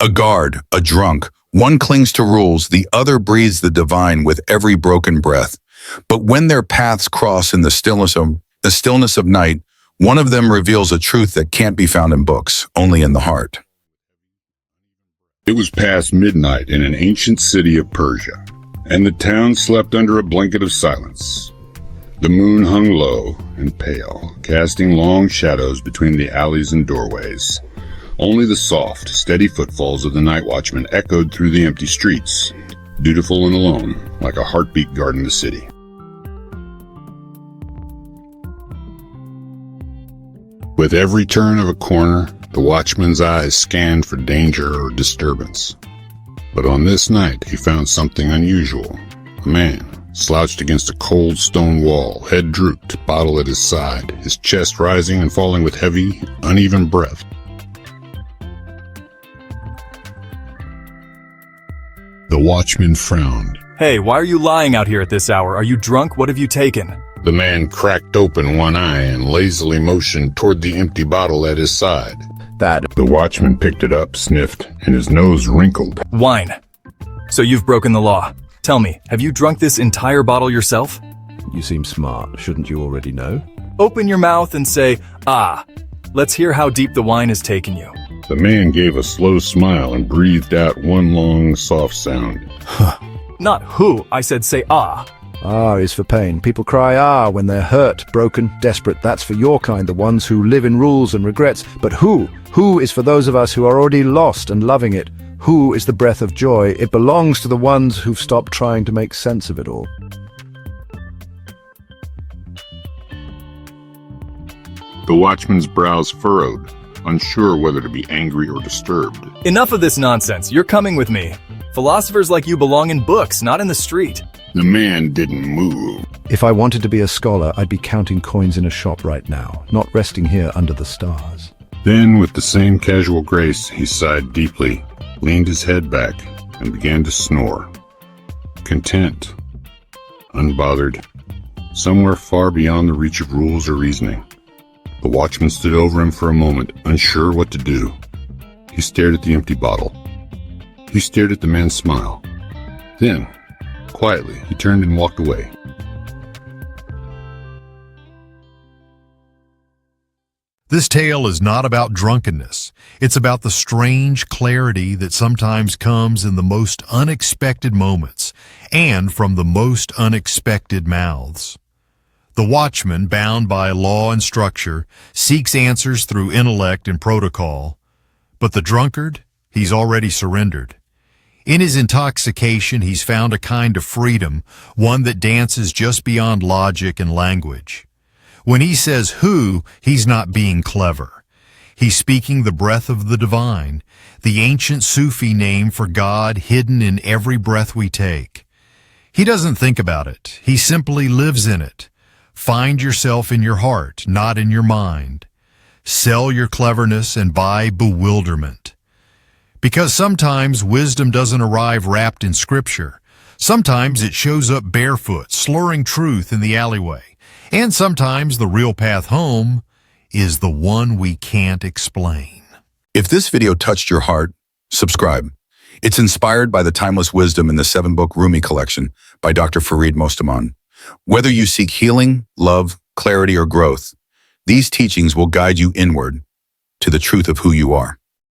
A guard, a drunk, one clings to rules, the other breathes the divine with every broken breath. But when their paths cross in the stillness of night, one of them reveals a truth that can't be found in books, only in the heart. It was past midnight in an ancient city of Persia, and the town slept under a blanket of silence. The moon hung low and pale, casting long shadows between the alleys and doorways. Only the soft, steady footfalls of the night watchman echoed through the empty streets, dutiful and alone, like a heartbeat guarding the city. With every turn of a corner, the watchman's eyes scanned for danger or disturbance. But on this night, he found something unusual. A man, slouched against a cold stone wall, head drooped, bottle at his side, his chest rising and falling with heavy, uneven breath. The watchman frowned. Hey, why are you lying out here at this hour? Are you drunk? What have you taken? The man cracked open one eye and lazily motioned toward the empty bottle at his side. The watchman picked it up, sniffed, and his nose wrinkled. Wine. So you've broken the law. Tell me, have you drunk this entire bottle yourself? You seem smart. Shouldn't you already know? Open your mouth and say, ah. Let's hear how deep the wine has taken you. The man gave a slow smile and breathed out one long, soft sound. Not who, I said say ah. Ah is for pain. People cry ah when they're hurt, broken, desperate. That's for your kind, the ones who live in rules and regrets. But who is for those of us who are already lost and loving it. Who is the breath of joy. It belongs to the ones who've stopped trying to make sense of it all. The watchman's brows furrowed, unsure whether to be angry or disturbed. Enough of this nonsense. You're coming with me. Philosophers like you belong in books, not in the street. The man didn't move. If I wanted to be a scholar, I'd be counting coins in a shop right now, not resting here under the stars. Then, with the same casual grace, he sighed deeply, leaned his head back, and began to snore. Content, unbothered, somewhere far beyond the reach of rules or reasoning. The watchman stood over him for a moment, unsure what to do. He stared at the empty bottle. He stared at the man's smile. Then, quietly, he turned and walked away. This tale is not about drunkenness. It's about the strange clarity that sometimes comes in the most unexpected moments and from the most unexpected mouths. The watchman, bound by law and structure, seeks answers through intellect and protocol. But the drunkard, he's already surrendered. In his intoxication, he's found a kind of freedom, one that dances just beyond logic and language. When he says who, he's not being clever. He's speaking the breath of the divine, the ancient Sufi name for God hidden in every breath we take. He doesn't think about it. He simply lives in it. Find yourself in your heart, not in your mind. Sell your cleverness and buy bewilderment. Because sometimes wisdom doesn't arrive wrapped in scripture. Sometimes it shows up barefoot, slurring truth in the alleyway. And sometimes the real path home is the one we can't explain. If this video touched your heart, subscribe. It's inspired by the timeless wisdom in the 7-book Rumi collection by Dr. Farid Mostaman. Whether you seek healing, love, clarity, or growth, these teachings will guide you inward to the truth of who you are.